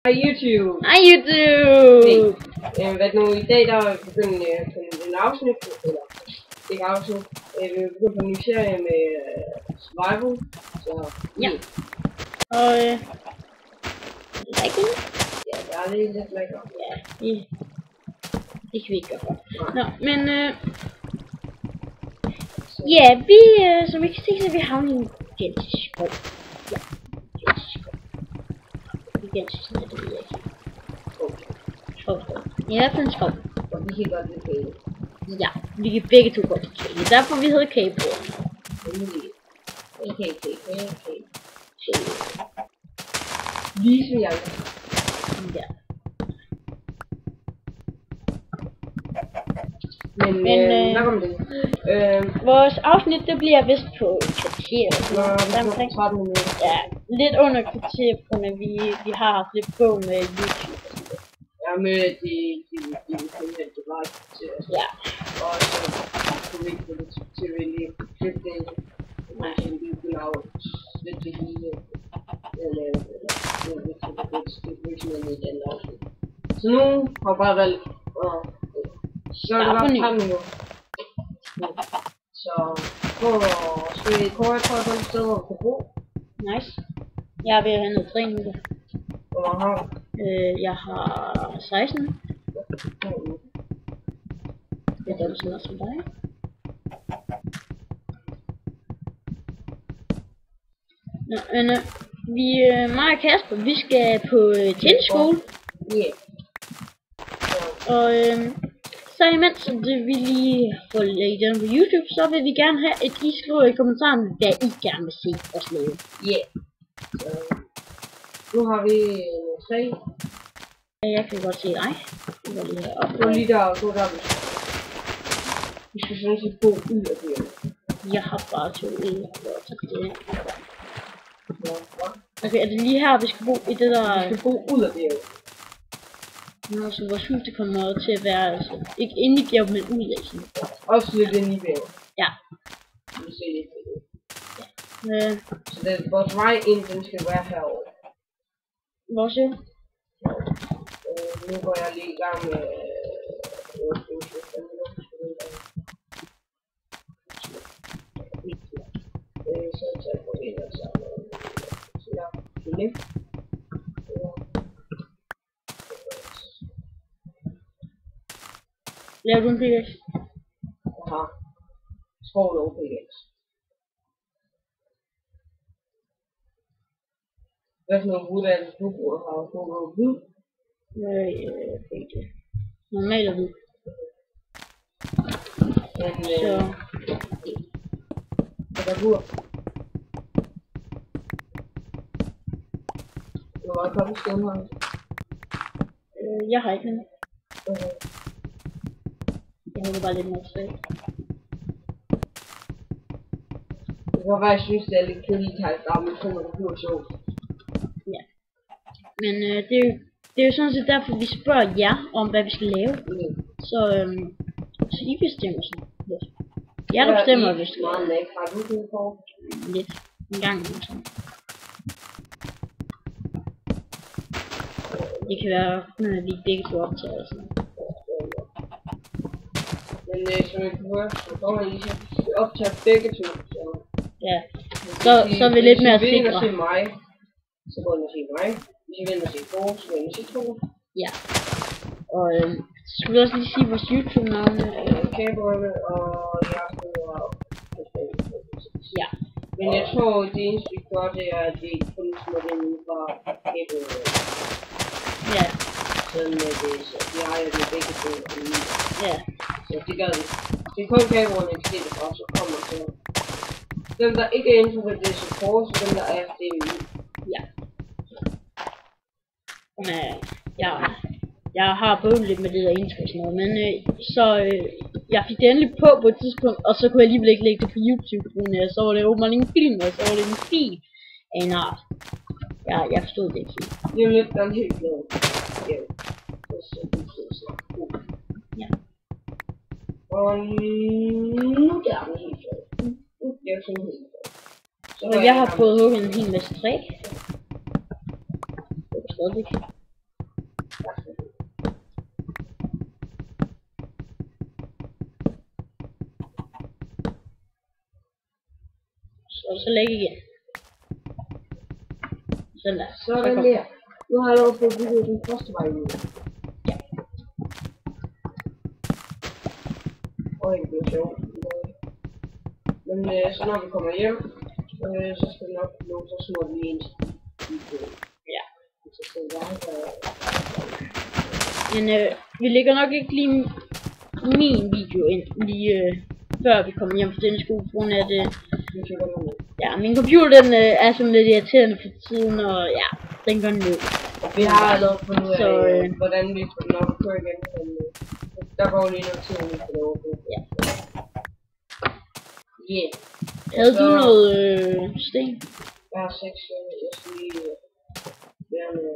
Hej YouTube! Hej YouTube! Hvad nu, i dag der er vi begyndt på en afsnit, eller ikke afsnit, vi er begyndt på en ny serie med survival, så ja. Og like ja, der er lidt lækker. Ja, det kan vi ikke gøre for. Nå, men ja, vi, som I kan se, så vi har en gigantisk skov. Ja, gigantisk skov. Gigantisk, det ved jeg ikke. Skov. Ja, i hvert fald en skov. Og vi kan godt lide kage. Ja, vi kan begge to godt lide kage. Derfor vi hedder kagebrødre. Kage. Ligesom jeg. Ja. Men nok om det. Vores afsnit, det bliver vist på kvarter. Ja, lidt under kvarter, på grund af vi har haft lidt på med YouTube. Ja, med de det var til. Ja. Og så kunne vi ikke få det til at vælge klippe det. Nej, vi kunne lave lidt det hele. Så nu har jeg bare valgt så er det bare frem nu. Så skal vi kort på et sted, hvor vi kan bo. Nice. Jeg er ved at have noget træning. Hvor mange har du? Jeg har 16. Det er dobbelt så meget som dig. Nå, men mig og Kasper, vi skal på tændskole. Yeah. Og så imens vi lige får lagt den på YouTube, så vil vi gerne have, at I skriver i kommentarerne, hvad I gerne vil se os lave. Yeah. Så nu har vi 3. Jeg kan godt se dig. Jeg går lige herop. Du er lige der, og du er der. Vi skal sådan set bo ud af byen. Jeg har bare 2 uger, så det. Okay, er det lige her, vi skal bo i det der... Vi skal bo ud af bjerget. Nå, så vores hus, det kommer til at være, altså, ikke inde i bjerget, men ud af sådan. Også lidt inde i bjerget. Ja. Vi ser lidt på det. Ja. Så vores vej ind, den skal være herovre. Hvor ser du? Nu går jeg lige i gang med... Så tager jeg på ind og sammen. Så jeg kan lide. Laver du en pickaxe? Jeg har skåret over pickaxe. Hvad for nogle hud er det, du bruger? Har du nogle hud? Ikke. Normalt hud. Så. Er der hud? Du har kommet i skolen her. Jeg har ikke noget. Jeg håber bare lidt mere svagt. Det kan være, jeg synes, det er lidt kedeligt her i dag, men så er det bliver sjovt. Ja. Men det er jo sådan set derfor, vi spørger jer om, hvad vi skal lave. Så I bestemmer sådan lidt. Jeg der bestemmer, hvis du meget ikke har du det på. Lidt. En gang eller sådan. Det kan være, at vi begge to optager sådan. Men som jeg kunne høre, så kommer jeg lige så optager begge to. Så. Ja. Så er vi lidt mere sikre. Hvis I vil ind og se mig, så går I og se mig. Hvis I vil ind og se Bo, så går I og se Bo. Ja. Og så skulle vi også lige sige vores YouTube-navne. Kagebrødre, og jeg hedder... Ja. Men jeg tror, det eneste vi gør, det er, at vi kun smider det nu fra kagebrødre. Ja. Sådan at så vi ejer det begge to. Ja. Så det gør vi. Det er kun kagebrødre, vi kan se det fra, så kommer så. Dem der ikke er inden for det support, så dem der er, det er vi. Ja. Jeg har bøvlet lidt med det der intro og sådan noget, men jeg fik det endelig på et tidspunkt, og så kunne jeg alligevel ikke lægge det på YouTube, men så var det åbenbart en film, og så var det en fil af en art. Jeg forstod det ikke helt. Det er lidt den helt glad. Ja. Ja. Og nu der er den helt glad. Det er sådan helt glad. Så jeg har prøvet at hugge en hel masse træ. Det er stadig. så læg igen. Sådan der. Sådan der. Nu har jeg lov til at bygge den første vej ud. Ja. Og det bliver sjovt. Men så når vi kommer hjem, så skal vi nok nå så smurt lige en video. Ja. Så skal vi være Men vi lægger nok ikke lige min video ind lige før vi kommer hjem fra denne skole, på grund af det. Ja, min computer den er sådan lidt irriterende for tiden, og ja, den går ned. Vi har allerede fundet ud af, hvordan vi får den op på igen, men der går lige noget tid, vi får det over på. Ja. Yeah. Havde du noget sten? Jeg har 6, jeg skal lige være med...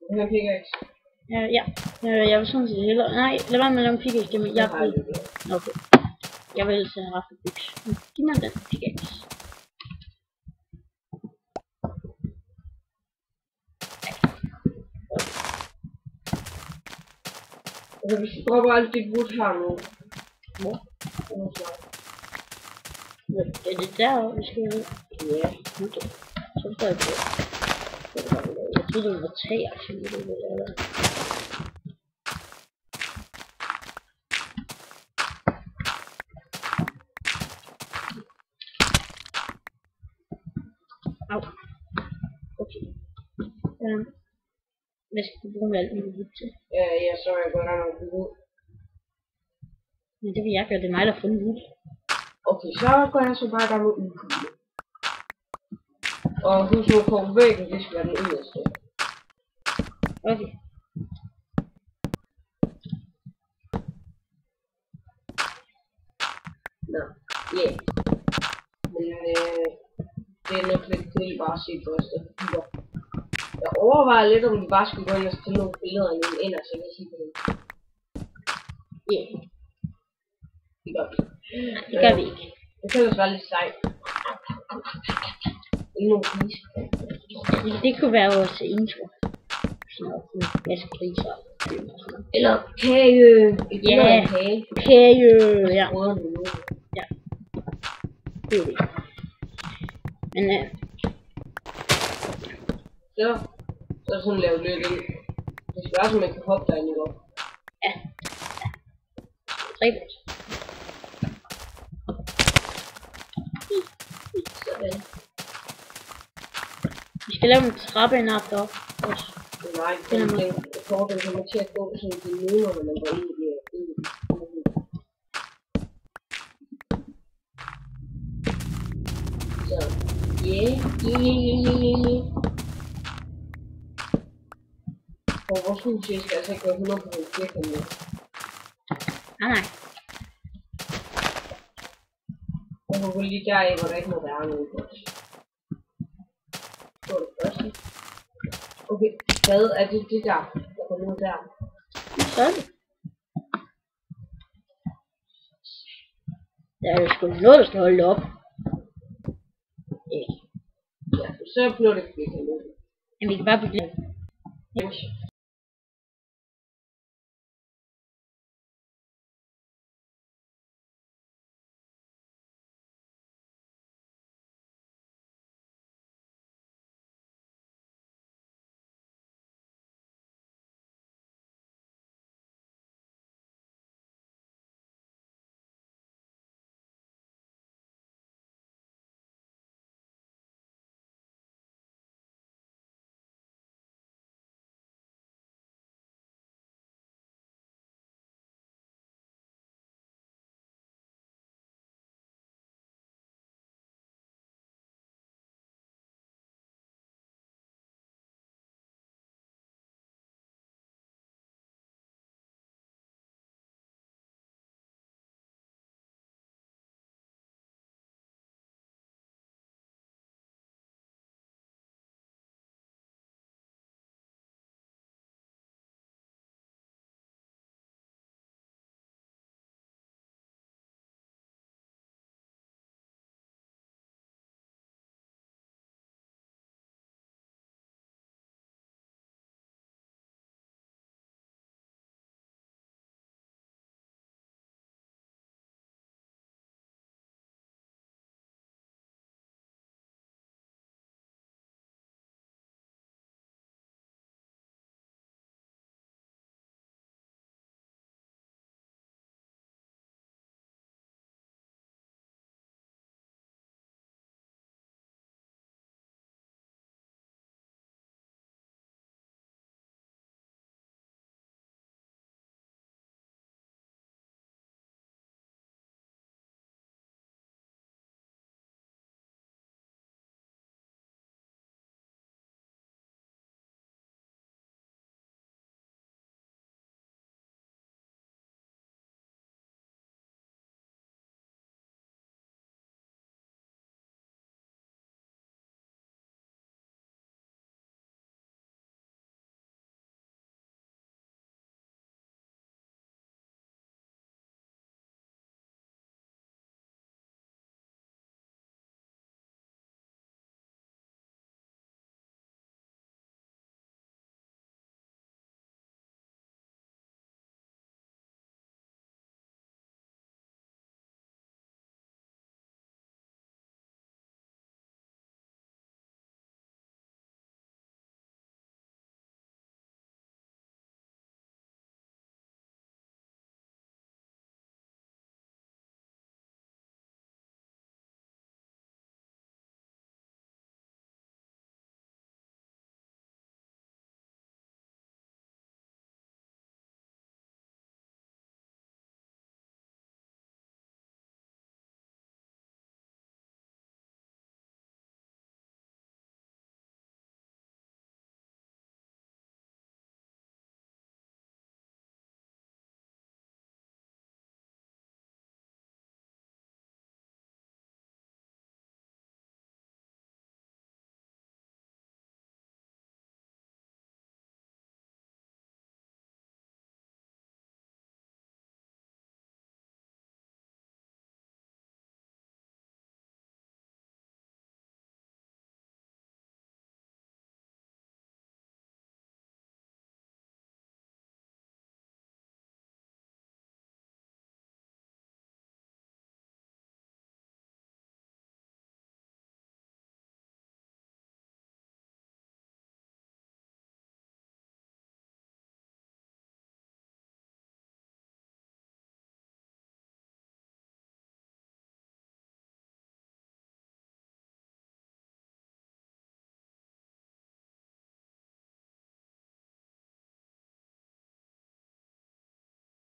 Jeg har pickaxe. Ja. Jeg vil sådan set hellere... Nej, lad være med at lave en pickaxe, men jeg vil... Okay. Jeg vil ellers have haft en byks. Giv mig den pickaxe. Altså, hvis du dropper alt dit wood her nu. Hvor? Er det derovre, vi skal ud? Ja. Okay. Så står jeg på. Jeg troede, det var tag, Au. Okay. Hvad skal du bruge alt muligt wood til? Ja, så er jeg gået gang med wood. Men det vil jeg gøre, det er mig, der har fundet wood. Okay, så går jeg så bare i gang med wood. Og husk nu på væggen, det skal være den yderste. Okay. Nå, yeah. Men det er nok lidt kedeligt bare at se på os. Jeg overvejer lidt, om vi bare skulle gå ind og stille nogle billeder af mine ender, så jeg kan sige på dem. Yeah. Det gør vi. Det gør vi ikke. Det kan også være lidt sejt. Nogle grise. Det kunne være vores intro. Sådan noget med masse griser. Eller kage. Ja, kage. Ja. Ja. Det er det. Men så er sådan lavet lidt ind. Det skal være, så man kan hoppe derinde i op. Ja. Rigtigt. Sådan. Vi skal lave en trappe ind op deroppe også. Nej, den korten kommer til at gå sådan de minutter, når man går ind i det. Så, yeah. Og vores hus skal altså ikke være 100% firkantet. Nej. Jeg må gå lige deraf, hvor der ikke må være nogen på. Det var det første. Okay, hvad er det der går nu der? Så er det. Der er jo sgu noget, der skal holde op. Ja, så bliver det firkantet. Men vi kan bare blive